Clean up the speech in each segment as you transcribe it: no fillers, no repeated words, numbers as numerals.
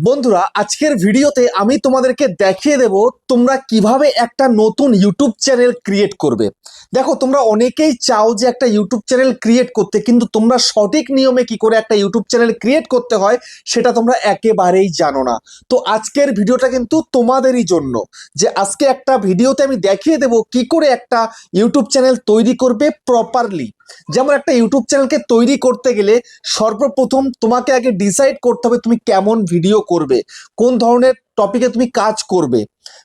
বন্ধুরা, আজকের ভিডিওতে আমি তোমাদেরকে দেখিয়ে দেব তোমরা কিভাবে একটা নতুন ইউটিউব চ্যানেল ক্রিয়েট করবে। দেখো, তোমরা অনেকেই চাও যে একটা ইউটিউব চ্যানেল ক্রিয়েট করতে, কিন্তু তোমরা সঠিক নিয়মে কি করে একটা ইউটিউব চ্যানেল ক্রিয়েট করতে হয় সেটা তোমরা একেবারেই জানো না। তো আজকের ভিডিওটা কিন্তু তোমাদেরই জন্য, যে আজকে একটা ভিডিওতে আমি দেখিয়ে দেব কি করে একটা ইউটিউব চ্যানেল তৈরি করবে প্রপারলি। যেমন একটা ইউটিউব চ্যানেলকে তৈরি করতে গেলে সর্বপ্রথম তোমাকে আগে ডিসাইড করতে হবে তুমি কেমন ভিডিও করবে, কোন ধরনের টপিকে তুমি কাজ করবে,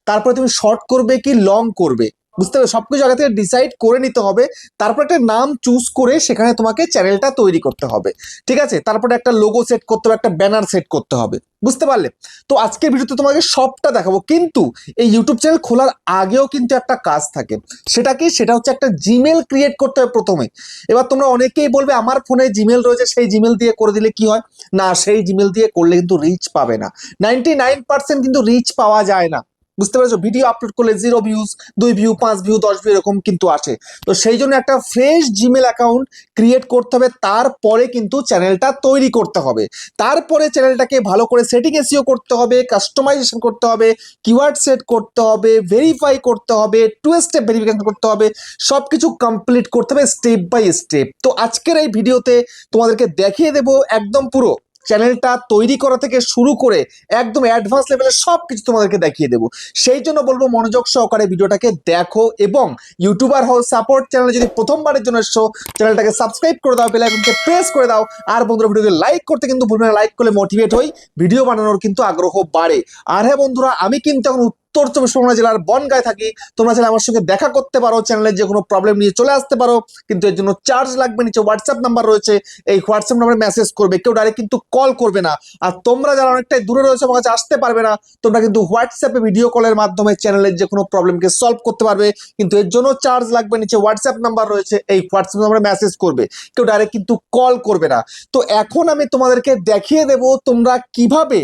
তারপরে তুমি শর্ট করবে কি লং করবে। বুঝতে হবে, সবকিছু আগে থেকে ডিসাইড করে নিতে হবে। তারপর একটা নাম চুজ করে সেখানে তোমাকে চ্যানেলটা তৈরি করতে হবে। ঠিক আছে, তারপরে একটা লোগো সেট করতে হবে, একটা ব্যানার সেট করতে হবে। বুঝতে পারলে? তো আজকের ভিডিওতে তোমাকে সবটা দেখাবো, কিন্তু এই ইউটিউব চ্যানেল খোলার আগেও কিন্তু একটা কাজ থাকে। সেটা কি? সেটা হচ্ছে একটা জিমেল ক্রিয়েট করতে হবে প্রথমে। এবার তোমরা অনেকেই বলবে আমার ফোনে জিমেল রয়েছে, সেই জিমেল দিয়ে করে দিলে কি হয়? না, সেই জিমেল দিয়ে করলে কিন্তু রিচ পাবে না। 99% কিন্তু রিচ পাওয়া যায় না। বুঝতে পেরেছো? ভিডিও আপলোড করলে 0 ভিউজ, 2 ভিউ, 5 ভিউ, 10 ভিউ এরকম কিন্তু আসে। তো সেই জন্য একটা ফ্রেশ জিমেল অ্যাকাউন্ট ক্রিয়েট করতে হবে, তারপরে কিন্তু চ্যানেলটা তৈরি করতে হবে। তারপরে চ্যানেলটাকে ভালো করে সেটিং এসইও করতে হবে, কাস্টমাইজেশন করতে হবে, কিওয়ার্ড সেট করতে হবে, ভেরিফাই করতে হবে, 2 স্টেপ ভেরিফিকেশন করতে হবে। সবকিছু কমপ্লিট করতে হবে স্টেপ বাই স্টেপ। তো আজকের এই ভিডিওতে তোমাদেরকে দেখিয়ে দেব একদম পুরো চ্যানেলটা তৈরি করা থেকে শুরু করে একদম অ্যাডভান্স লেভেলের সবকিছু তোমাদেরকে দেখিয়ে দেবো। সেই জন্য বলবো মনোযোগ সহকারে ভিডিওটাকে দেখো, এবং ইউটিউবার হও সাপোর্ট চ্যানেলে যদি প্রথমবারের জন্য এসছো, চ্যানেলটাকে সাবস্ক্রাইব করে দাও, বেল আইকনকে প্রেস করে দাও। আর বন্ধুরা, ভিডিওকে লাইক করতে কিন্তু ভুলবে না, লাইক করলে মোটিভেট হই, ভিডিও বানানোর কিন্তু আগ্রহ বাড়ে। আর হ্যাঁ বন্ধুরা, আমি কিন্তু এখন উত্তর চব্বিশ পরগনা জেলার বনগাঁয় থাকি। তোমরা চাইলে আমার সঙ্গে দেখা করতে পারো, চ্যানেলের যে কোনো প্রবলেম নিয়ে চলে আসতে পারো, কিন্তু এর জন্য চার্জ লাগবে। নিচে হোয়াটসঅ্যাপ নাম্বার রয়েছে, এই হোয়াটসঅ্যাপ নাম্বারে মেসেজ করবে, কেউ ডাইরেক্ট কিন্তু কল করবে না। আর তোমরা যারা অনেকটাই দূরে রয়েছে, আমার কাছে আসতে পারবে না, তোমরা কিন্তু হোয়াটসঅ্যাপে ভিডিও কলের মাধ্যমে চ্যানেলের যে কোনো প্রবলেমকে সলভ করতে পারবে, কিন্তু এর জন্য চার্জ লাগবে। নিচে হোয়াটসঅ্যাপ নাম্বার রয়েছে, এই হোয়াটসঅ্যাপ নাম্বারে মেসেজ করবে, কেউ ডাইরেক্ট কিন্তু কল করবে না। তো এখন আমি তোমাদেরকে দেখিয়ে দেব তোমরা কিভাবে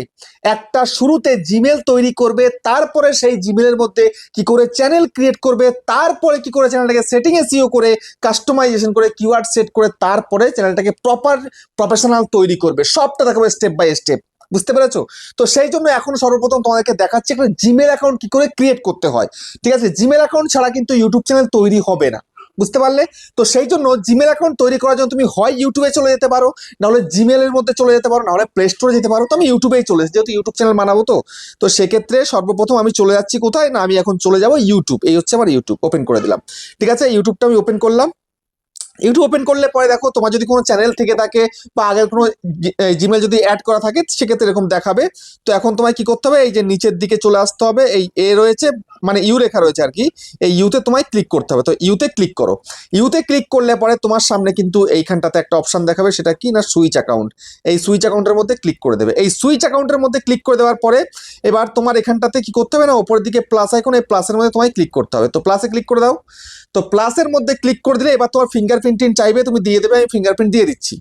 একটা শুরুতে জিমেল তৈরি করবে, তারপরে সেই জিমেলের মধ্যে কি করে চ্যানেল ক্রিয়েট করবে, তারপরে কি করে চ্যানেলটাকে সেটিং এসইও করে, কাস্টমাইজেশন করে, কিওয়ার্ড সেট করে, তারপরে চ্যানেলটাকে প্রফেশনাল তৈরি করবে। সবটা দেখাবো স্টেপ বাই স্টেপ। বুঝতে পেরেছো? তো সেই জন্য এখন সর্বপ্রথম তোমাদেরকে দেখাচ্ছি একটা জিমেল অ্যাকাউন্ট কি করে ক্রিয়েট করতে হয়। ঠিক আছে, জিমেল অ্যাকাউন্ট ছাড়া কিন্তু ইউটিউব চ্যানেল তৈরি হবে না। বুঝতে পারলে? তো সেই জন্য জিমেল অ্যাকাউন্ট তৈরি করার জন্য তুমি হয় ইউটিউবে চলে যেতে পারো, নাহলে জিমেলের মধ্যে চলে যেতে পারো, নাহলে প্লে স্টোরে যেতে পারো। তো আমি ইউটিউবেই চলে এসেছি, যেহেতু ইউটিউব চ্যানেল বানাবো। তো সেক্ষেত্রে সর্বপ্রথম আমি চলে যাচ্ছি কোথায়? না, আমি এখন চলে যাব ইউটিউব। এই হচ্ছে আমার ইউটিউব, ওপেন করে দিলাম। ঠিক আছে, ইউটিউবটা আমি ওপেন করলাম। ইউটিউব ওপেন করলে পরে দেখো, তোমার যদি কোনো চ্যানেল থেকে থাকে বা আগের কোনো জিমেল যদি অ্যাড করা থাকে, সেক্ষেত্রে এরকম দেখাবে। তো এখন তোমায় কি করতে হবে? এই যে নিচের দিকে চলে আসতে হবে, এই এ রয়েছে, মানে ইউ লেখা রয়েছে আর কি, এই ইউতে তোমায় ক্লিক করতে হবে। তো ইউতে ক্লিক করো। ইউতে ক্লিক করলে পরে তোমার সামনে কিন্তু এইখানটাতে একটা অপশন দেখাবে, সেটা কি না, সুইচ অ্যাকাউন্ট। এই সুইচ অ্যাকাউন্টের মধ্যে ক্লিক করে দেবে। এই সুইচ অ্যাকাউন্টের মধ্যে ক্লিক করে দেওয়ার পরে এবার তোমার এখানটাতে কি করতে হবে না, ওপরের দিকে প্লাস আইকন, এই প্লাসের মধ্যে তোমায় ক্লিক করতে হবে। তো প্লাসে ক্লিক করে দাও। তো প্লাসের মধ্যে ক্লিক করে দিলে এবার তোমার ফিঙ্গারপ্রিন্ট চাইবে, তুমি দিয়ে দেবে। আমি ফিঙ্গারপ্রিন্ট দিয়ে দিচ্ছি,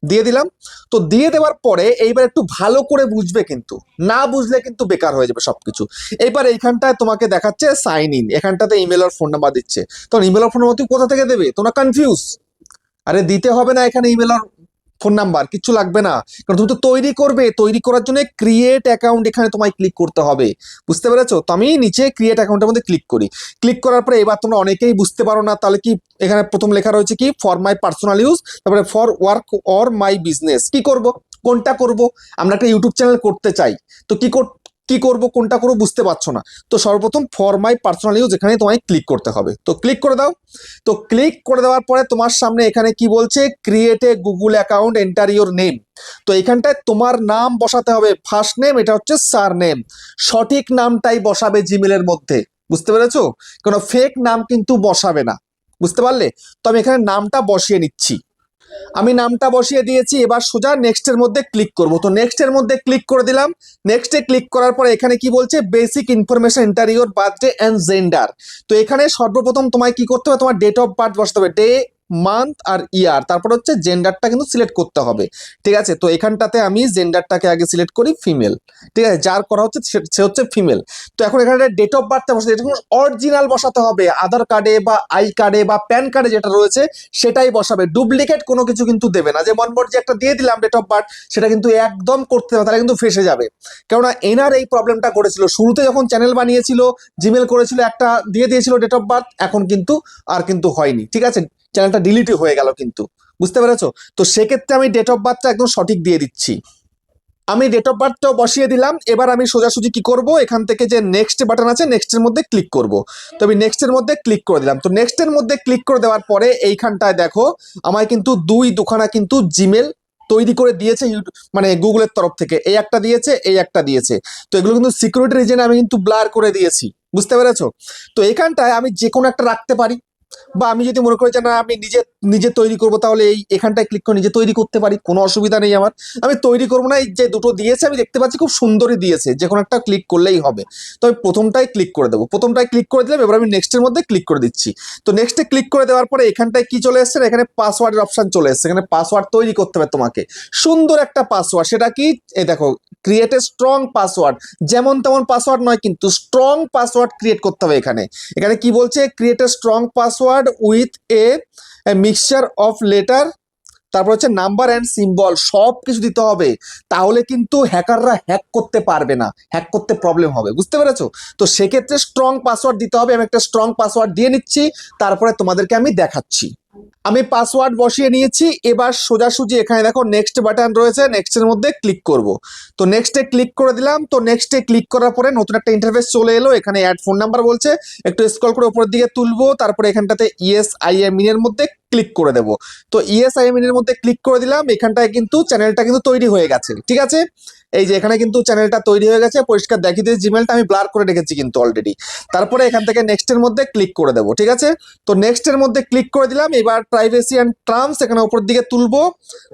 দিয়ে দিলাম। তো দিয়ে দেওয়ার পরে এইবার একটু ভালো করে বুঝবে, কিন্তু না বুঝলে কিন্তু বেকার হয়ে যাবে সবকিছু। এইবার এইখানটায় তোমাকে দেখাচ্ছে সাইন ইন, এখানটাতে ইমেল আর ফোন নাম্বার দিচ্ছে। তখন ইমেল আর ফোন নাম্বার তুমি কোথা থেকে দেবে? তোমরা কনফিউজ। আরে দিতে হবে না, এখানে ইমেল আর ফোন নাম্বার কিচ্ছু লাগবে না, কারণ তুমি তো তৈরি করবে। তৈরি করার জন্য ক্রিয়েট অ্যাকাউন্ট এখানে তোমায় ক্লিক করতে হবে। বুঝতে পেরেছো? তো আমি নিচে ক্রিয়েট অ্যাকাউন্টের মধ্যে ক্লিক করি। ক্লিক করার পরে এবার তোমরা অনেকেই বুঝতে পারো না, তাহলে কি এখানে প্রথম লেখা রয়েছে কি, ফর মাই পার্সোনাল ইউজ, তারপরে for work or my business. কি করব, কোনটা করব? আমরা একটা ইউটিউব চ্যানেল করতে চাই, তো কি করব, কোনটা করবো বুঝতে পারছো না। তো সর্বপ্রথম ফর মাই পার্সোনাল ইউজ, এখানে তোমায় ক্লিক করতে হবে। তো ক্লিক করে দাও। তো ক্লিক করে দেওয়ার পরে তোমার সামনে এখানে কি বলছে, create a Google account, enter your name. তো এখানটায় তোমার নাম বসাতে হবে, ফার্স্ট নেম, এটা হচ্ছে সার নেম। সঠিক নামটাই বসাবে জিমেলের মধ্যে। বুঝতে পেরেছো? কোনো ফেক নাম কিন্তু বসাবে না। বুঝতে পারলে? তো আমি এখানে নামটা বসিয়ে নিচ্ছি। আমি নামটা বসিয়ে দিয়েছি, এবার সোজা নেক্সটের মধ্যে ক্লিক করব। তো নেক্সটের মধ্যে ক্লিক করে দিলাম। নেক্সটে ক্লিক করার পরে এখানে কি বলছে, basic information, enter your birthday and gender. তো এখানে সর্বপ্রথম তোমায় কি করতে হবে, তোমার ডেট অফ বার্থ বসাতে হবে, ডে মান্থ আর ইয়ার, তারপর হচ্ছে জেন্ডারটা কিন্তু সিলেক্ট করতে হবে। ঠিক আছে, তো এখানটাতে আমি জেন্ডারটাকে আগে সিলেক্ট করি ফিমেল। ঠিক আছে, যার করা হচ্ছে সে হচ্ছে ফিমেল। তো এখন এখানে ডেট অফ বার্থটা বসাতে, এটা অরিজিনাল বসাতে হবে, আধার কার্ডে বা আই কার্ডে বা প্যান কার্ডে যেটা রয়েছে সেটাই বসাবে, ডুপ্লিকেট কোনো কিছু কিন্তু দেবে না। যে মনবোর্ড যে একটা দিয়ে দিলাম ডেট অফ বার্থ, সেটা কিন্তু একদম করতে হবে, তাহলে কিন্তু ফেসে যাবে। কেননা এনার এই প্রবলেমটা করেছিল শুরুতে যখন চ্যানেল বানিয়েছিল, জিমেল করেছিল, একটা দিয়ে দিয়েছিল ডেট অফ বার্থ, এখন কিন্তু আর কিন্তু হয়নি। ঠিক আছে, চ্যানেলটা ডিলিটই হয়ে গেল কিন্তু, বুঝতে পেরেছো? তো সেক্ষেত্রে আমি ডেট অফ বার্থটা একদম সঠিক দিয়ে দিচ্ছি। আমি ডেট অফ বার্থটাও বসিয়ে দিলাম। এবার আমি সোজাসুজি কি করব, এখান থেকে যে নেক্সট বাটন আছে নেক্সটের মধ্যে ক্লিক করব। তো আমি নেক্সটের মধ্যে ক্লিক করে দিলাম। তো নেক্সটের মধ্যে ক্লিক করে দেওয়ার পরে এইখানটায় দেখো আমায় কিন্তু দুখানা কিন্তু জিমেল তৈরি করে দিয়েছে ইউটিউব, মানে গুগলের তরফ থেকে। এই একটা দিয়েছে, এই একটা দিয়েছে। তো এগুলো কিন্তু সিকিউরিটি রিজনে আমি কিন্তু ব্লার করে দিয়েছি, বুঝতে পেরেছো? তো এখানটায় আমি যে কোনো একটা রাখতে পারি, বা আমি যদি মনে করি যে না আমি নিজে নিজে তৈরি করবো, তাহলে এই এখানটায় ক্লিক করে নিজে তৈরি করতে পারি, কোনো অসুবিধা নেই আমার। আমি তৈরি করবো না, এই যে দুটো দিয়েছে আমি দেখতে পাচ্ছি খুব সুন্দরই দিয়েছে, যে কোনো একটা ক্লিক করলেই হবে। তো আমি প্রথমটাই ক্লিক করে দেবো, প্রথমটাই ক্লিক করে দিলাম। এবার আমি নেক্সটের মধ্যে ক্লিক করে দিচ্ছি। তো নেক্সটে ক্লিক করে দেওয়ার পরে এখানটায় কি চলে এসছে, এখানে পাসওয়ার্ডের অপশন চলে এসছে। এখানে পাসওয়ার্ড তৈরি করতে হবে তোমাকে, সুন্দর একটা পাসওয়ার্ড। সেটা কি, এই দেখো, ক্রিয়েট এ স্ট্রং পাসওয়ার্ড। যেমন তেমন পাসওয়ার্ড নয় কিন্তু, স্ট্রং পাসওয়ার্ড ক্রিয়েট করতে হবে। এখানে এখানে কি বলছে, create a strong password with a mixture of letter, তারপর হচ্ছে নাম্বার অ্যান্ড সিম্বল, সব কিছু দিতে হবে। তাহলে কিন্তু হ্যাকাররা হ্যাক করতে পারবে না, হ্যাক করতে প্রবলেম হবে, বুঝতে পেরেছো? তো সেক্ষেত্রে স্ট্রং পাসওয়ার্ড দিতে হবে। আমি একটা স্ট্রং পাসওয়ার্ড দিয়ে নিচ্ছি, তারপরে তোমাদেরকে আমি দেখাচ্ছি। আমি পাসওয়ার্ড বসিয়ে নিয়েছি। এবার সোজাসুজি এখানে দেখো নেক্সট বাটন রয়েছে, নেক্সটের মধ্যে ক্লিক করব। তো নেক্সটে ক্লিক করে দিলাম। তো নেক্সটে ক্লিক করার পরে নতুন একটা ইন্টারফেস চলে এলো। এখানে অ্যাড ফোন নাম্বার বলছে, একটু স্ক্রল করে উপরের দিকে তুলবো, তারপরে এখানটাতে ইএস আই এম ইন এর মধ্যে ক্লিক করে দেব। তো ইএস আই এম ইন এর মধ্যে ক্লিক করে দিলাম। এখানটায় কিন্তু চ্যানেলটা কিন্তু তৈরি হয়ে গেছে। ঠিক আছে, এই যে এখানে কিন্তু চ্যানেলটা তৈরি হয়ে গেছে, পরিষ্কার দেখিয়ে দিয়েছি। জিমেলটা আমি ব্লার করে রেখেছি কিন্তু অলরেডি। তারপরে এখান থেকে নেক্সটের মধ্যে ক্লিক করে দেবো। ঠিক আছে, তো নেক্সটের মধ্যে ক্লিক করে দিলাম। এবার প্রাইভেসি অ্যান্ড টার্মস এখানে উপর দিকে তুলবো,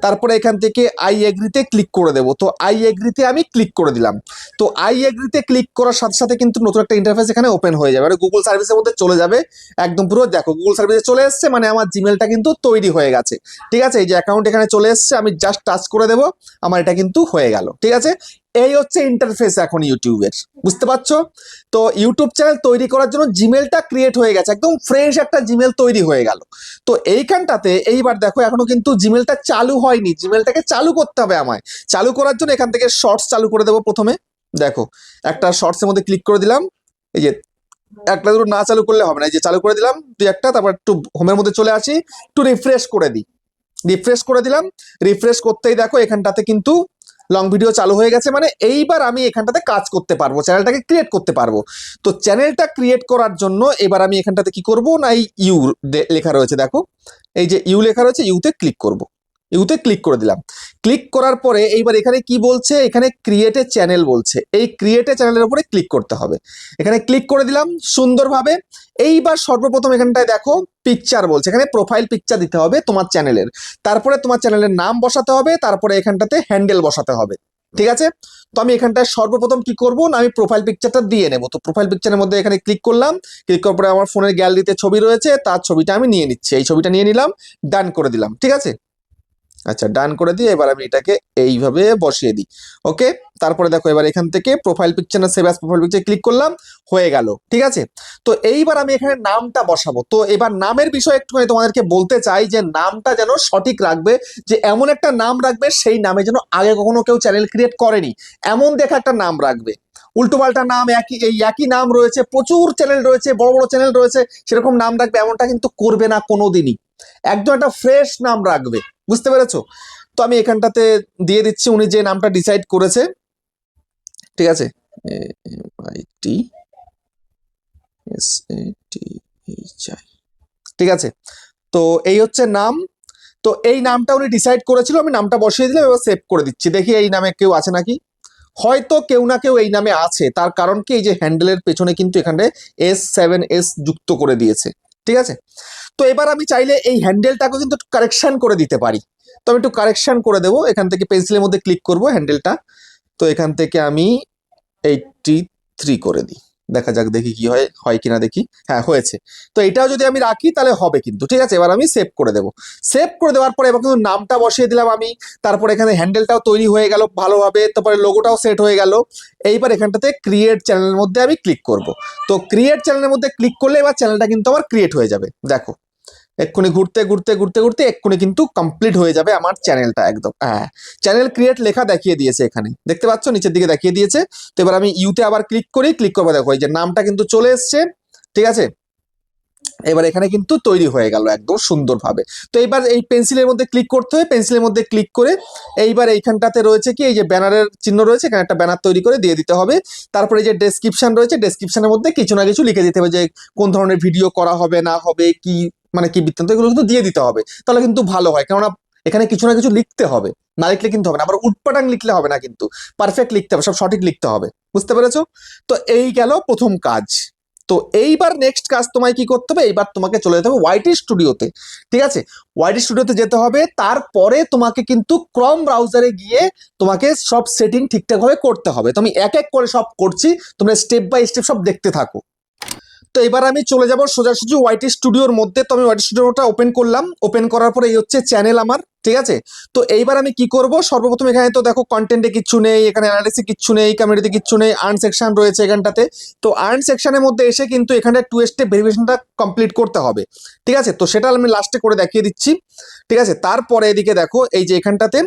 তারপরে এখান থেকে আই এগ্রিতে ক্লিক করে দেবো। তো আই এগ্রিতে আমি ক্লিক করে দিলাম। তো আই এগ্রিতে ক্লিক করার সাথে সাথে কিন্তু নতুন একটা ইন্টারফেস এখানে ওপেন হয়ে যাবে, গুগল সার্ভিসের মধ্যে চলে যাবে একদম পুরো। দেখো গুগল সার্ভিসে চলে এসছে, মানে আমার জিমেলটা কিন্তু তৈরি হয়ে গেছে। ঠিক আছে, এই যে অ্যাকাউন্ট এখানে চলে এসছে, আমি জাস্ট টাচ করে দেবো, আমার এটা কিন্তু হয়ে গেল। ঠিক আছে, এই হচ্ছে ইন্টারফেস এখন ইউটিউবের, বুঝতে পারছো? তো ইউটিউব চ্যানেল তৈরি করার জন্য জিমেলটা ক্রিয়েট হয়ে গেছে, একদম ফ্রেশ একটা জিমেল তৈরি হয়ে গেল। তো এইখানটাতে এইবার দেখো এখনো কিন্তু জিমেলটা চালু হয়নি, জিমেলটাকে চালু করতে হবে আমায়। চালু করার জন্য এখান থেকে শর্টস চালু করে দেবো প্রথমে। দেখো একটা শর্টসের মধ্যে ক্লিক করে দিলাম। এই যে একটা দুটো না চালু করলে হবে না, এই যে চালু করে দিলাম দুই একটা। তারপর একটু হোমের মধ্যে চলে আসি, একটু রিফ্রেশ করে দিই। রিফ্রেশ করে দিলাম। রিফ্রেশ করতেই দেখো এখানটাতে কিন্তু লং ভিডিও চালু হয়ে গেছে, মানে এইবার আমি এখানটাতে কাজ করতে পারবো, চ্যানেলটাকে ক্রিয়েট করতে পারবো। তো চ্যানেলটা ক্রিয়েট করার জন্য এবার আমি এখানটাতে কি করব না, এই ইউ লেখা রয়েছে, দেখো এই যে ইউ লেখা রয়েছে, ইউতে ক্লিক করব। ইউতে ক্লিক করে দিলাম। ক্লিক করার পরে এইবার এখানে কি বলছে, এখানে ক্রিয়েট এ চ্যানেল বলছে, এই ক্রিয়েট এ চ্যানেলের উপরে ক্লিক করতে হবে। এখানে ক্লিক করে দিলাম সুন্দরভাবে। এইবার সর্বপ্রথম এখানটায় দেখো পিকচার বলছে, এখানে প্রোফাইল পিকচার দিতে হবে তোমার চ্যানেলের। তারপরে তোমার চ্যানেলের নাম বসাতে হবে, তারপরে এখানটাতে হ্যান্ডেল বসাতে হবে। ঠিক আছে, তো আমি এখানটায় সর্বপ্রথম কি করব না, আমি প্রোফাইল পিকচারটা দিয়ে নেব। তো প্রোফাইল পিকচারের মধ্যে এখানে ক্লিক করলাম। ক্লিক করার পরে আমার ফোনের গ্যালারিতে ছবি রয়েছে, তার ছবিটা আমি নিয়ে নিচ্ছি। এই ছবিটা নিয়ে নিলাম, ডান করে দিলাম। ঠিক আছে, আচ্ছা ডান করে দিয়ে এবার আমি এটাকে এইভাবে বসিয়ে দিই। ওকে, তারপরে দেখো এবার এখান থেকে প্রোফাইল পিকচার না save as profile picture click করলাম, হয়ে গেল। ঠিক আছে, তো এইবার আমি এখানে নামটা বসাবো। তো এবার নামের বিষয়ে একটুখানি তোমাদেরকে বলতে চাই, যে নামটা যেন সঠিক রাখবে, যে এমন একটা নাম রাখবে সেই নামে যেন আগে কখনো কেউ চ্যানেল ক্রিয়েট করেনি, এমন দেখা একটা নাম রাখবে। উল্টোপাল্টা নাম, একই নাম রয়েছে, প্রচুর চ্যানেল রয়েছে, বড় বড় চ্যানেল রয়েছে, সেরকম নাম রাখবে, এমনটা কিন্তু করবে না কোনোদিনই। একদম একটা ফ্রেশ নাম রাখবে, বুঝতে পেরেছো? তো আমি এখানটাতে দিয়ে দিচ্ছি উনি যে নামটা ডিসাইড করেছে। ঠিক আছে, ঠিক আছে, তো এই হচ্ছে নাম। তো এই নামটা উনি ডিসাইড করেছিল, আমি নামটা বসিয়ে দিলাম। এবার সেভ করে দিচ্ছি, দেখি এই নামে কেউ আছে নাকি। হয়তো কেউ না কেউ এই নামে আছে, তার কারণ কি, এই যে হ্যান্ডেলের পেছনে কিন্তু এখানে S7S যুক্ত করে দিয়েছে। ঠিক আছে, তো এবার আমি চাইলে এই হ্যান্ডেলটাকে কিন্তু কারেকশন করে দিতে পারি। তো আমি একটু কারেকশন করে দেবো। এখান থেকে পেন্সিলের মধ্যে ক্লিক করব হ্যান্ডেলটা। তো এখান থেকে আমি 83 করে দিই। দেখা যাক, দেখি কি হয়, হয় কিনা দেখি। হ্যাঁ, হয়েছে। তো এটাও যদি আমি রাখি তাহলে হবে কিন্তু, ঠিক আছে। এবার আমি সেভ করে দেবো। সেভ করে দেওয়ার পরে এবার কিন্তু নামটা বসিয়ে দিলাম আমি, তারপরে এখানে হ্যান্ডেলটাও তৈরি হয়ে গেল ভালোভাবে, তারপরে লোগোটাও সেট হয়ে গেল। এইবার এখানটাতে ক্রিয়েট চ্যানেলের মধ্যে আমি ক্লিক করব। তো ক্রিয়েট চ্যানেলের মধ্যে ক্লিক করলে এবার চ্যানেলটা কিন্তু আমার ক্রিয়েট হয়ে যাবে। দেখো এক্ষুনি ঘুরতে ঘুরতে ঘুরতে ঘুরতে এক্ষুনি কিন্তু কমপ্লিট হয়ে যাবে আমার চ্যানেলটা একদম। হ্যাঁ, চ্যানেল ক্রিয়েট লেখা দেখিয়ে দিয়েছে, এখানে দেখতে পাচ্ছ নিচের দিকে দেখিয়ে দিয়েছে। তো এবার আমি ইউতে আবার ক্লিক করি, ক্লিক করবো, দেখো এই যে নামটা কিন্তু চলে এসছে, ঠিক আছে। এবার এখানে কিন্তু তৈরি হয়ে গেল একদম সুন্দরভাবে। তো এইবার এই পেন্সিলের মধ্যে ক্লিক করতে হবে, পেন্সিলের মধ্যে ক্লিক করে এইবার এইখানটাতে রয়েছে কি, এই যে ব্যানারের চিহ্ন রয়েছে, এখানে একটা ব্যানার তৈরি করে দিয়ে দিতে হবে। তারপরে এই যে ডেসক্রিপশন রয়েছে, ডেসক্রিপশনের মধ্যে কিছু না কিছু লিখে দিতে হবে, যে কোন ধরনের ভিডিও করা হবে না হবে, কি মানে কি বৃত্তান্ত, এগুলো কিন্তু দিয়ে দিতে হবে। তাহলে কিন্তু ভালো হয়, কেননা এখানে কিছু না কিছু লিখতে হবে, না লিখলে কিন্তু হবে না। আবার উটপাটাং লিখলে হবে না, কিন্তু পারফেক্ট লিখতে হবে, সব সঠিক লিখতে হবে। বুঝতে পেরেছো? তো এই গেল প্রথম কাজ। তো এইবার নেক্সট কাজ তোমায় কি করতে হবে, এইবার তোমাকে চলে যেতে হবে ওয়াইটি স্টুডিওতে, ঠিক আছে। ওয়াইটি স্টুডিওতে যেতে হবে, তারপরে তোমাকে কিন্তু ক্রোম ব্রাউজারে গিয়ে তোমাকে সব সেটিং ঠিকঠাক ভাবে করতে হবে। তো আমি এক এক করে সব করছি, তোমরা স্টেপ বাই স্টেপ সব দেখতে থাকো। তো এবার আমি চলে যাব সোজাসুজি ওয়াইটি স্টুডিওর মধ্যে। তো আমি ওয়াইটি স্টুডিওটা ওপেন করলাম, ওপেন করার পরে এই হচ্ছে চ্যানেল আমার, ঠিক আছে। তো এইবার আমি কি করব, সর্বপ্রথম এখানে তো দেখো কন্টেন্টে কিচ্ছু নেই, এখানে অ্যানালিসিসে কিচ্ছু নেই, কমিউনিটিতে কিচ্ছু নেই, আর্ন সেকশন রয়েছে এখানটাতে। তো আর্ন সেকশনের মধ্যে এসে কিন্তু এখানটা 2 স্টেপ ভেরিফিকেশনটা কমপ্লিট করতে হবে, ঠিক আছে। তো সেটা আমি লাস্টে করে দেখিয়ে দিচ্ছি, ঠিক আছে। তারপরে এদিকে দেখো এই যে এখানটাতে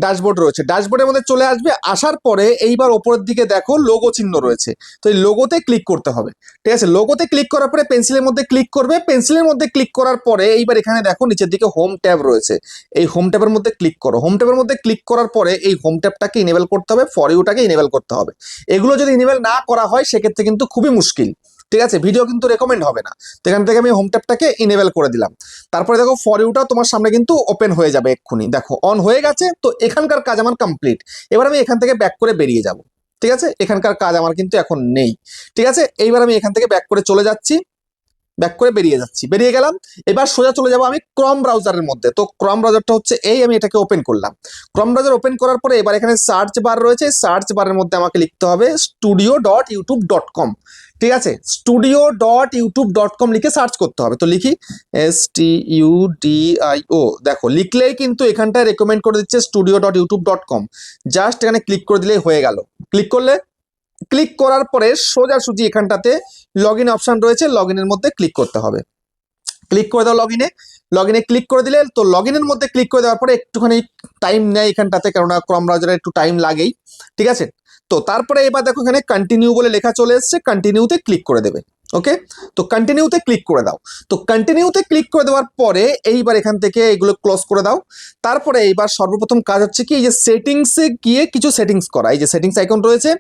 ড্যাশবোর্ড রয়েছে, ড্যাশবোর্ডের মধ্যে চলে আসবে, আসার পরে এইবার ওপরের দিকে দেখো লোগো চিহ্ন রয়েছে, তো এই লোগোতে ক্লিক করতে হবে, ঠিক আছে। লোগোতে ক্লিক করার পরে পেন্সিলের মধ্যে ক্লিক করবে, পেন্সিলের মধ্যে ক্লিক করার পরে এইবার এখানে দেখো নিচের দিকে হোম ট্যাব রয়েছে, এই হোম ট্যাবের মধ্যে ক্লিক করো। হোম ট্যাবের মধ্যে ক্লিক করার পরে এই হোম ট্যাবটাকে ইনেবল করতে হবে, ফর ইউটাকে ইনেবল করতে হবে। এগুলো যদি ইনেবল না করা হয় সেক্ষেত্রে কিন্তু খুবই মুশকিল, ঠিক আছে, ভিডিও কিন্তু রেকমেন্ড হবে না। তো এখান থেকে আমি হোম ট্যাবটাকে ইনেবল করে দিলাম। তারপরে দেখো ফর ইউটাও তোমার সামনে কিন্তু ওপেন হয়ে যাবে এক্ষুনি, দেখো অন হয়ে গেছে। তো এখানকার কাজ আমার কমপ্লিট। এবার আমি এখান থেকে ব্যাক করে বেরিয়ে যাব, ঠিক আছে। এখানকার কাজ আমার কিন্তু এখন নেই, ঠিক আছে। এইবার আমি এখান থেকে ব্যাক করে চলে যাচ্ছি, ব্যাক করে বেরিয়ে যাচ্ছি, বেরিয়ে গেলাম। এবার সোজা চলে যাব আমি ক্রোম ব্রাউজারের মধ্যে। তো ক্রোম ব্রাউজারটা হচ্ছে এই, আমি এটাকে ওপেন করলাম। ক্রোম ব্রাউজার ওপেন করার পরে এবার এখানে সার্চ বার রয়েছে, সার্চ বারের মধ্যে আমাকে লিখতে হবে studio.youtube.com, ঠিক আছে। studio.youtube.com লিখে সার্চ করতে হবে। তো লিখি STUDIO, দেখো লিখলেই কিন্তু এখানটায় রেকমেন্ড করে দিচ্ছে studio.youtube.com। জাস্ট এখানে ক্লিক করে দিলেই হয়ে গেল। ক্লিক করলে, ক্লিক করার পরে সোজাসুজি এখানটাতে লগ ইন অপশন রয়েছে, লগ ইনের মধ্যে ক্লিক করতে হবে। ক্লিক করে দাও লগ ইনে, লগ ইনে ক্লিক করে দিলে, তো লগ ইনের মধ্যে ক্লিক করে দেওয়ার পরে একটুখানি টাইম নেয় এখানটাতে, কেননা ক্রোম ব্রাউজারে একটু টাইম লাগেই, ঠিক আছে। তো তারপরে এবার দেখো এখানে কন্টিনিউ বলে লেখা চলে এসছে, কন্টিনিউতে ক্লিক করে দেবে। ওকে, তো কন্টিনিউতে ক্লিক করে দাও। তো কন্টিনিউতে ক্লিক করে দেওয়ার পরে এইবার এখান থেকে এগুলো ক্লোজ করে দাও। তারপরে এইবার সর্বপ্রথম কাজ হচ্ছে কি, এই যে সেটিংসে গিয়ে কিছু সেটিংস করা, এই যে সেটিংস আইকন রয়েছে,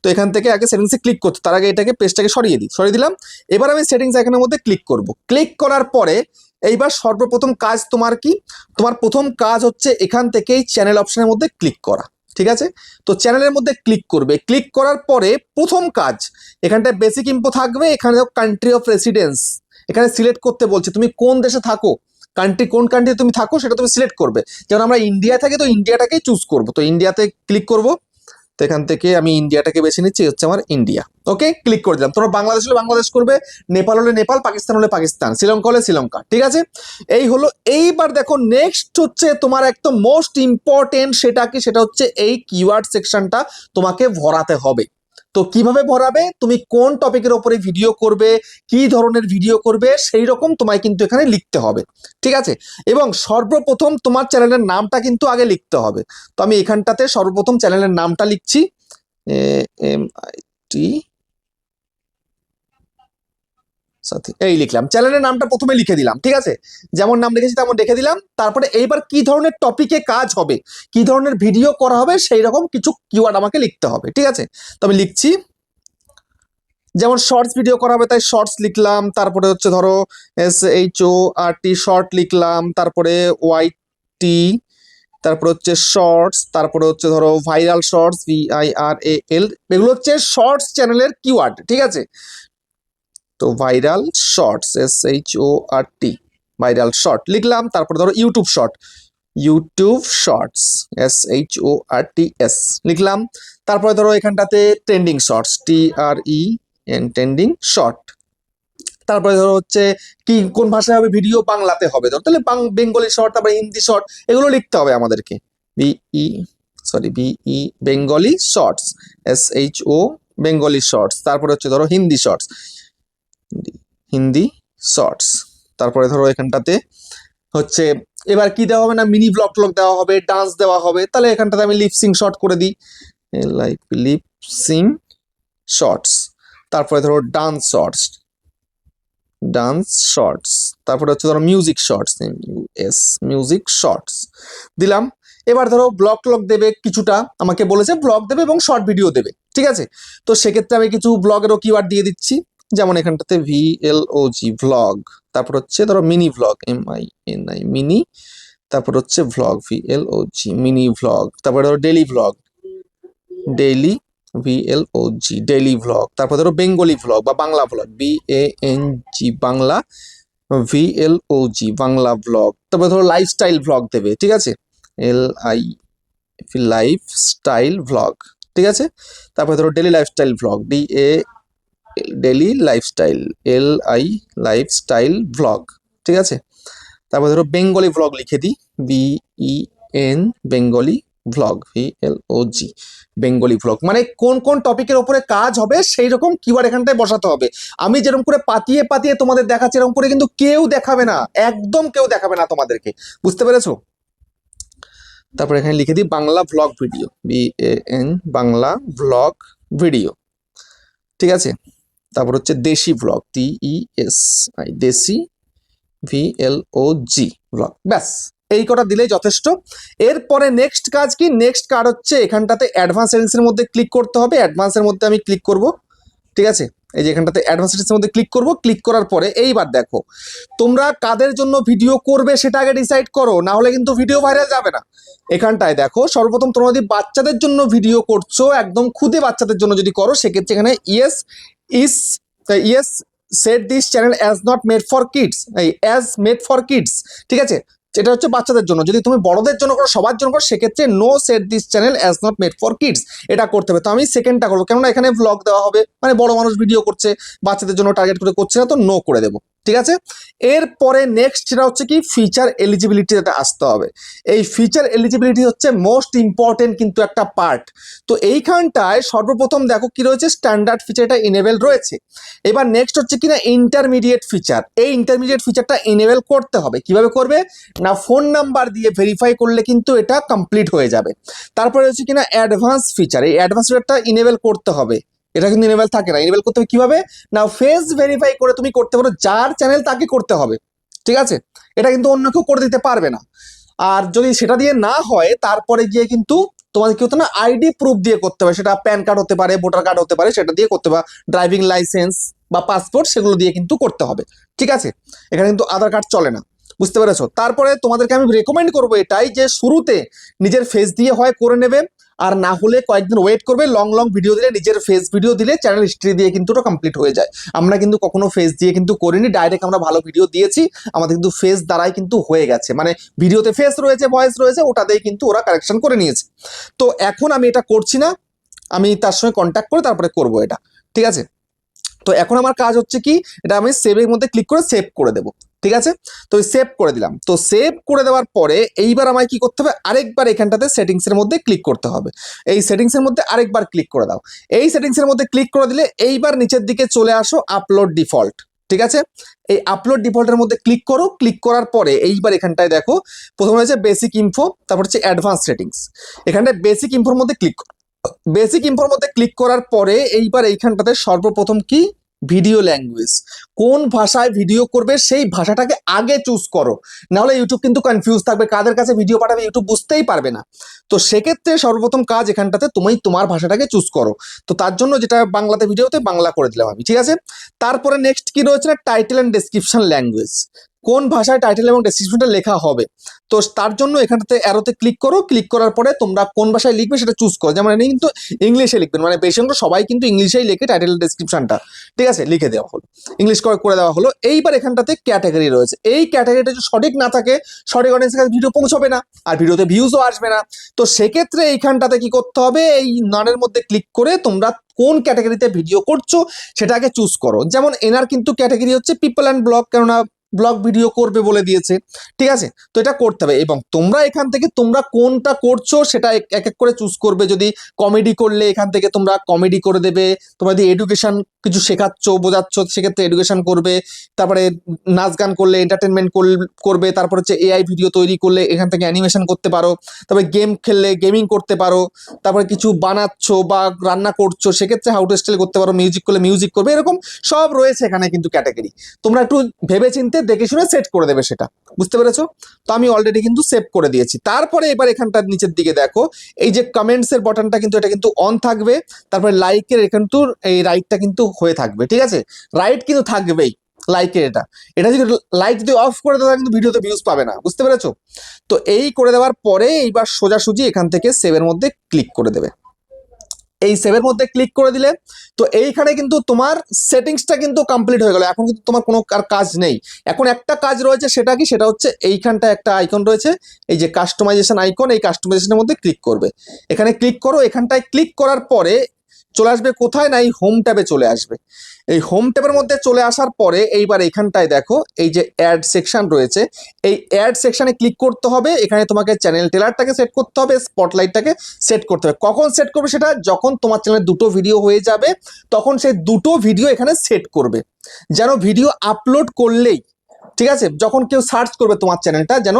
তো এখান থেকে আগে সেটিংসে ক্লিক করতে, তার আগে এটাকে পেজটাকে সরিয়ে দিই, সরিয়ে দিলাম। এবার আমি সেটিংস আইকনের মধ্যে ক্লিক করব। ক্লিক করার পরে এইবার সর্বপ্রথম কাজ তোমার কি, তোমার প্রথম কাজ হচ্ছে এখান থেকেই চ্যানেল অপশনের মধ্যে ক্লিক করা, ঠিক আছে। তো চ্যানেলের মধ্যে ক্লিক করবে, ক্লিক করার পরে প্রথম কাজ এখানটায় বেসিক ইনফো থাকবে, এখানে কান্ট্রি অফ রেসিডেন্স, এখানে সিলেক্ট করতে বলছে তুমি কোন দেশে থাকো, কান্ট্রি কোন কান্ট্রিতে তুমি থাকো সেটা তুমি সিলেক্ট করবে। যেমন আমরা ইন্ডিয়া থাকি, তো ইন্ডিয়াটাকেই চুজ করবো, তো ইন্ডিয়াতে ক্লিক করব। তো এখান থেকে আমি ইন্ডিয়াটাকে বেছে নিচ্ছি, হচ্ছে আমার ইন্ডিয়া। ওকে, ক্লিক করে দিলাম। তোমরা বাংলাদেশ হলে বাংলাদেশ করবে, নেপাল হলে নেপাল, পাকিস্তান হলে পাকিস্তান, শ্রীলঙ্কা হলে শ্রীলঙ্কা, ঠিক আছে। এই হলো। এইবার দেখো নেক্সট হচ্ছে তোমার একদম মোস্ট ইম্পর্টেন্ট, সেটা কি, সেটা হচ্ছে এই কিওয়ার্ড সেকশনটা তোমাকে ভরাতে হবে। তো কিভাবে ভরাবে, তুমি কোন টপিকের ওপরে ভিডিও করবে, কি ধরনের ভিডিও করবে, সেই রকম তোমায় কিন্তু এখানে লিখতে হবে, ঠিক আছে। এবং সর্বপ্রথম তোমার চ্যানেলের নামটা কিন্তু আগে লিখতে হবে। তো আমি এখানটাতে সর্বপ্রথম চ্যানেলের নামটা লিখছি, AMIT সাথী, এই লিখলাম। চ্যানেলের নামটা প্রথমে লিখে দিলাম, ঠিক আছে, যেমন নাম লিখেছি তেমন লিখে দিলাম। তারপরে এইবার কি ধরনের টপিকে কাজ হবে, কি ধরনের ভিডিও করা হবে, সেই রকম কিছু কিওয়ার্ড আমাকে লিখতে হবে, ঠিক আছে। তো আমি লিখছি, যেমন শর্টস ভিডিও করা হবে তাই শর্টস লিখলাম, তারপরে হচ্ছে ধরো SHORT শর্ট লিখলাম, তারপরে YT, তারপরে হচ্ছে শর্টস, তারপরে হচ্ছে ধরো ভাইরাল শর্টস VIRAL, এগুলো হচ্ছে শর্টস চ্যানেলের কিওয়ার্ড, ঠিক আছে। তো viral shorts SHORT, viral short লিখলাম। তারপরে ধরো YouTube short, YouTube shorts SHORTS লিখলাম। তারপরে ধরো এখানটাতে trending shorts TRE trending short. তারপরে ধরো হচ্ছে কি কোন ভাষায় হবে ভিডিও, বাংলাতে হবে ধরো, তাহলে বেঙ্গলি শর্ট, তারপরে হিন্দি শর্ট, এগুলো লিখতে হবে আমাদেরকে। বিই বিই Bengali shorts, SHO Bengali shorts. তারপরে হচ্ছে ধরো হিন্দি শর্টস, হিন্দি শর্টস। তারপরে ধরো এখানটাতে হচ্ছে এবার কি দেওয়া হবে না, মিনি ব্লগ ট্লগ দেওয়া হবে, ডান্স দেওয়া হবে। তাহলে এখানটাতে আমি লিপসিং শর্ট করে দিই, লাইক লিপসিং শর্টস। তারপরে ধরো ডান্স শর্টস, ডান্স শর্টস। তারপরে হচ্ছে ধরো মিউজিক শর্টস, মিউজিক শর্টস দিলাম। এবার ধরো ব্লগ ট্লগ দেবে কিছুটা, আমাকে বলেছে ব্লগ দেবে এবং শর্ট ভিডিও দেবে, ঠিক আছে। তো সেক্ষেত্রে আমি কিছু ব্লগেরও কিওয়ার্ড দিয়ে দিচ্ছি, যেমন এখানটাতে VLOG ভ্লগ। তারপর হচ্ছে ধরো মিনি ভ্লগ, MINI মিনি। তারপর হচ্ছে ভ্লগ, VLOG মিনি ভ্লগ। তারপরে ধরো daily vlog, daily VLOG daily vlog. তারপর ধরো বেঙ্গলি ভ্লগ বা Bangla vlog, BANG Bangla, VLOG Bangla vlog. তারপর ধরো লাইফস্টাইল ভ্লগ দেবে, ঠিক আছে, LI লাইফস্টাইল ভ্লগ, ঠিক আছে। তারপরে ধরো daily lifestyle vlog, DA daily lifestyle, LI lifestyle vlog, ঠিক আছে। তারপর ধরো বেঙ্গলি ভ্লগ লিখে দিই, BEN Bengali vlog, VLOG Bengali vlog. মানে কোন কোন টপিকের ওপরে কাজ হবে সেই রকম কিওয়ার্ড এখানটায় বসাতে হবে। আমি যেরকম করে পাতিয়ে পাতিয়ে তোমাদের দেখাচ্ছি এরকম করে কিন্তু কেউ দেখাবে না, একদম কেউ দেখাবে না তোমাদেরকে, বুঝতে পেরেছো? তারপর এখানে লিখে দিই Bangla vlog video, BAN Bangla vlog video, ঠিক আছে। তারপর হচ্ছে দেশি ভ্লগ, DESI দেশি VLOG ভ্লগ। ব্যাস এই কটা দিলেই যথেষ্ট। এরপরে নেক্সট কাজ কি, নেক্সট কাজ হচ্ছে এখানটাতে অ্যাডভান্স সেটিংসের মধ্যে ক্লিক করতে হবে। অ্যাডভান্সের মধ্যে আমি ক্লিক করব, ঠিক আছে। এই যে এখানটাতে অ্যাডভান্স সেটিংসের মধ্যে ক্লিক করব। ক্লিক করার পরে এইবার দেখো তোমরা কাদের জন্য ভিডিও করবে সেটা আগে ডিসাইড করো, না হলে কিন্তু ভিডিও ভাইরাল যাবে না। এখানটায় দেখো সর্বপ্রথম তোমরা যদি বাচ্চাদের জন্য ভিডিও করছো, একদম খুদে বাচ্চাদের জন্য যদি করো, সেক্ষেত্রে এখানে yes set this channel as not made for kids, as made for kids, ঠিক আছে। এটা হচ্ছে বাচ্চাদের জন্য। যদি তুমি বড়দের জন্য করো, সবার জন্য করো, সেক্ষেত্রে no set this channel as not made for kids, এটা করতে হবে। তো আমি সেকেন্ডটা করবো, কেননা এখানে ব্লগ দেওয়া হবে, মানে বড় মানুষ ভিডিও করছে, বাচ্চাদের জন্য টার্গেট করে করছে না, তো নো করে দেবো, ঠিক আছে। এরপরে নেক্সট যেটা হচ্ছে কি ফিচার এলিজিবিলিটিতে আসতে হবে। এই ফিচার এলিজিবিলিটি হচ্ছে মোস্ট ইম্পর্টেন্ট কিন্তু একটা পার্ট। তো এইখানটায় সর্বপ্রথম দেখো কি রয়েছে, স্ট্যান্ডার্ড ফিচারটা ইনেবল রয়েছে। এবার নেক্সট হচ্ছে কিনা ইন্টারমিডিয়েট ফিচার। এই ইন্টারমিডিয়েট ফিচারটা ইনেবল করতে হবে। কিভাবে করবে না, ফোন নাম্বার দিয়ে ভেরিফাই করলে কিন্তু এটা কমপ্লিট হয়ে যাবে। তারপরে হচ্ছে কিনা অ্যাডভান্স ফিচার, এই অ্যাডভান্স ফিচারটা ইনেবল করতে হবে। এটা কিন্তু ইনেবল থাকে না। ইনেবল করতে হবে কিভাবে না, ফেস ভেরিফাই করে তুমি করতে পারো, যার চ্যানেল তাকে করতে হবে, ঠিক আছে। এটা কিন্তু অন্য কেউ করে দিতে পারবে না। আর যদি সেটা দিয়ে না হয়, তারপরে গিয়ে কিন্তু তোমাদের কি হতো না, আইডি প্রুফ দিয়ে করতে হবে। সেটা প্যান কার্ড হতে পারে, ভোটার কার্ড হতে পারে, সেটা দিয়ে করতে হবে, ড্রাইভিং লাইসেন্স বা পাসপোর্ট, সেগুলো দিয়ে কিন্তু করতে হবে, ঠিক আছে। এখানে কিন্তু আধার কার্ড চলে না, বুঝতে পেরেছো? তারপরে তোমাদেরকে আমি রেকমেন্ড করবো এটাই যে শুরুতে নিজের ফেস দিয়ে হয় করে নেবে, আর না হলে কয়েকদিন ওয়েট করবে। লং লং ভিডিও দিলে, নিজের ফেস ভিডিও দিলে চ্যানেল হিস্ট্রি দিয়ে কিন্তু ওটা কমপ্লিট হয়ে যায়। আমরা কিন্তু কখনো ফেস দিয়ে কিন্তু করিনি, ডাইরেক্ট আমরা ভালো ভিডিও দিয়েছি, আমাদের কিন্তু ফেস দ্বারাই কিন্তু হয়ে গেছে। মানে ভিডিওতে ফেস রয়েছে, ভয়েস রয়েছে, ওটা দিয়ে কিন্তু ওরা কারেকশন করে নিয়েছে। তো এখন আমি এটা করছি না, আমি তার সঙ্গে কন্ট্যাক্ট করে তারপরে করবো এটা, ঠিক আছে। তো এখন আমার কাজ হচ্ছে কি, এটা আমি সেভের মধ্যে ক্লিক করে সেভ করে দেবো, ঠিক আছে। তো সেভ করে দিলাম। তো সেভ করে দেওয়ার পরে এইবার আমায় কি করতে হবে, আরেকবার এখানটাতে সেটিংসের মধ্যে ক্লিক করতে হবে। এই সেটিংসের মধ্যে আরেকবার ক্লিক করে দাও। এই সেটিংসের মধ্যে ক্লিক করে দিলে এইবার নিচের দিকে চলে আসো আপলোড ডিফল্ট, ঠিক আছে। এই আপলোড ডিফল্টের মধ্যে ক্লিক করো। ক্লিক করার পরে এইবার এখানটায় দেখো প্রথমে হচ্ছে বেসিক ইনফো, তারপর হচ্ছে অ্যাডভান্স সেটিংস। এখানটায় বেসিক ইনফোর মধ্যে ক্লিক করো। বেসিক ইনফোর মধ্যে ক্লিক করার পরে এইবার এইখানটাতে সর্বপ্রথম কি ভিডিও ল্যাঙ্গুয়েজ, কোন ভাষায় ভিডিও করবে সেই ভাষাটাকে আগে চুজ করো, নাহলে ইউটিউব কিন্তু কনফিউজ থাকবে, কাদের কাছে ভিডিও পাঠাবে ইউটিউব বুঝতেই পারবে না। তো সেক্ষেত্রে সর্বপ্রথম কাজ এখানটাতে তুমি তোমার ভাষাটাকে চুজ করো। তো তার জন্য যেটা বাংলাতে ভিডিওতে বাংলা করে দিলাম আমি, ঠিক আছে। তারপরে নেক্সট কি রয়েছে না, টাইটেল অ্যান্ড ডেসক্রিপশন ল্যাঙ্গুয়েজ। কোন ভাষায় টাইটেল এবং ডেসক্রিপশনটা লেখা হবে। তো তার জন্য এখানটাতে অ্যারোতে ক্লিক করো, ক্লিক করার পরে তোমরা কোন ভাষায় লিখবে সেটা চুজ করো। যেমন এখানে কিন্তু ইংলিশে লিখবেন, মানে বেশি অংশ সবাই কিন্তু ইংলিশেই লেখে টাইটেল ডেসক্রিপশনটা, ঠিক আছে, লিখে দেওয়া হলো, ইংলিশ করে দেওয়া হলো। এইবার এখানটাতে ক্যাটাগরি রয়েছে, এই ক্যাটাগরিটা যদি সঠিক না থাকে সঠিক অডিয়েন্সের কাছে ভিডিও পৌঁছবে না, আর ভিডিওতে ভিউজও আসবে না। তো সেক্ষেত্রে এইখানটাতে কি করতে হবে, এই নানের মধ্যে ক্লিক করে তোমরা কোন ক্যাটাগরিতে ভিডিও করছো সেটাকে চুজ করো। যেমন এনার কিন্তু ক্যাটাগরি হচ্ছে পিপল অ্যান্ড ব্লগ, কেননা ব্লগ ভিডিও করবে বলে দিয়েছে, ঠিক আছে। তো এটা করতে হবে, এবং তোমরা এখান থেকে তোমরা কোনটা করছো সেটা এক এক করে চুজ করবে। যদি কমেডি করলে এখান থেকে তোমরা কমেডি করে দেবে, তোমরা যদি এডুকেশন কিছু শেখাচ্ছ বোঝাচ্ছ সেক্ষেত্রে এডুকেশন করবে, তারপরে নাচ গান করলে এন্টারটেনমেন্ট করবে, তারপর হচ্ছে এআই ভিডিও তৈরি করলে এখান থেকে অ্যানিমেশন করতে পারো, তারপরে গেম খেললে গেমিং করতে পারো, তারপরে কিছু বানাচ্ছ বা রান্না করছো সেক্ষেত্রে হাউ টু স্টাইল করতে পারো, মিউজিক করলে মিউজিক করবে, এরকম সব রয়েছে এখানে কিন্তু ক্যাটাগরি। তোমরা একটু ভেবে চিন্তে দেখে শুনে সেট করে দেবে সেটা, বুঝতে পেরেছো? তো আমি অলরেডি কিন্তু সেভ করে দিয়েছি। তারপরে এবার এখানটার নিচের দিকে দেখো, এই যে কমেন্টস এর বাটনটা কিন্তু এটা কিন্তু অন থাকবে, তারপরে লাইকের কিন্তু এই রাইটটা কিন্তু হয়ে থাকবে, ঠিক আছে, রাইট কিন্তু থাকবেই লাইকের। এটা এটা যদি লাইক যদি অফ করে দেওয়া কিন্তু ভিডিওতে ভিউজ পাবে না, বুঝতে পেরেছো? তো এই করে দেওয়ার পরে এইবার সোজাসুজি এখান থেকে সেভের মধ্যে ক্লিক করে দেবে। এই সেভের মধ্যে ক্লিক করে দিলে তো এইখানে কিন্তু তোমার সেটিংসটা কিন্তু কমপ্লিট হয়ে গেল। এখন কিন্তু তোমার কোনো আর কাজ নেই, এখন একটা কাজ রয়েছে, সেটা কি, সেটা হচ্ছে এইখানটা একটা আইকন রয়েছে, এই যে কাস্টমাইজেশন আইকন, এই কাস্টমাইজেশনের মধ্যে ক্লিক করবে। এখানে ক্লিক করো, এখানটায় ক্লিক করার পরে চলে আসবে কোথায় না, এই হোম ট্যাবে চলে আসবে। এই হোম ট্যাবের মধ্যে চলে আসার পরে এইবার এখানটায় দেখো এই যে অ্যাড সেকশন রয়েছে, এই অ্যাড সেকশনে ক্লিক করতে হবে। এখানে তোমাকে চ্যানেল টেলারটাকে সেট করতে হবে, স্পটলাইটটাকে সেট করতে হবে। কখন সেট করবে সেটা, যখন তোমার চ্যানেলে দুটো ভিডিও হয়ে যাবে তখন সেই দুটো ভিডিও এখানে সেট করবে, যেন ভিডিও আপলোড করলেই, ঠিক আছে, যখন কেউ সার্চ করবে তোমার চ্যানেলটা যেন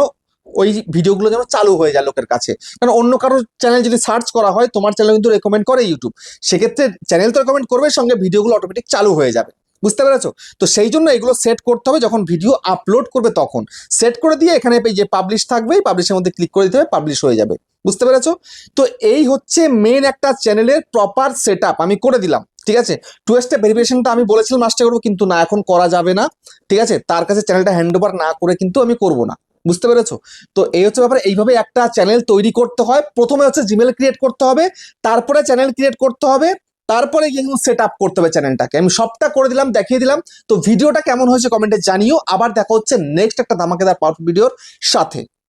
ওই ভিডিওগুলো যেন চালু হয়ে যায় লোকের কাছে। কারণ অন্য কারোর চ্যানেল যদি সার্চ করা হয়, তোমার চ্যানেল কিন্তু রেকমেন্ড করে ইউটিউব, সেক্ষেত্রে চ্যানেল তো রেকমেন্ড করবে, সঙ্গে ভিডিওগুলো অটোমেটিক চালু হয়ে যাবে, বুঝতে পেরেছো? তো সেই জন্য এগুলো সেট করতে হবে, যখন ভিডিও আপলোড করবে তখন সেট করে দিয়ে এখানে এই যে পাবলিশ থাকবে, পাবলিশের মধ্যে ক্লিক করে দিতে হবে, পাবলিশ হয়ে যাবে, বুঝতে পেরেছো? তো এই হচ্ছে মেন একটা চ্যানেলের প্রপার সেট আমি করে দিলাম, ঠিক আছে। টু স্টেপ ভেরিফিকেশনটা আমি বলেছিলাম লাস্টে করবো, কিন্তু না, এখন করা যাবে না, ঠিক আছে, তার কাছে চ্যানেলটা হ্যান্ড ওভার না করে কিন্তু আমি করবো না, বুঝতে পেরেছো? তো এই হচ্ছে ব্যাপার, এইভাবে একটা চ্যানেল তৈরি করতে হয়। প্রথমে হচ্ছে জিমেল ক্রিয়েট করতে হবে, তারপরে চ্যানেল ক্রিয়েট করতে হবে, তারপরে গিয়ে সেট আপ করতে হবে চ্যানেলটাকে। আমি সবটা করে দিলাম, দেখিয়ে দিলাম। তো ভিডিওটা কেমন হয়েছে কমেন্টে জানিও। আবার দেখা হচ্ছে নেক্সট একটা ধামাকেদার পাওয়ারফুল ভিডিওর সাথে।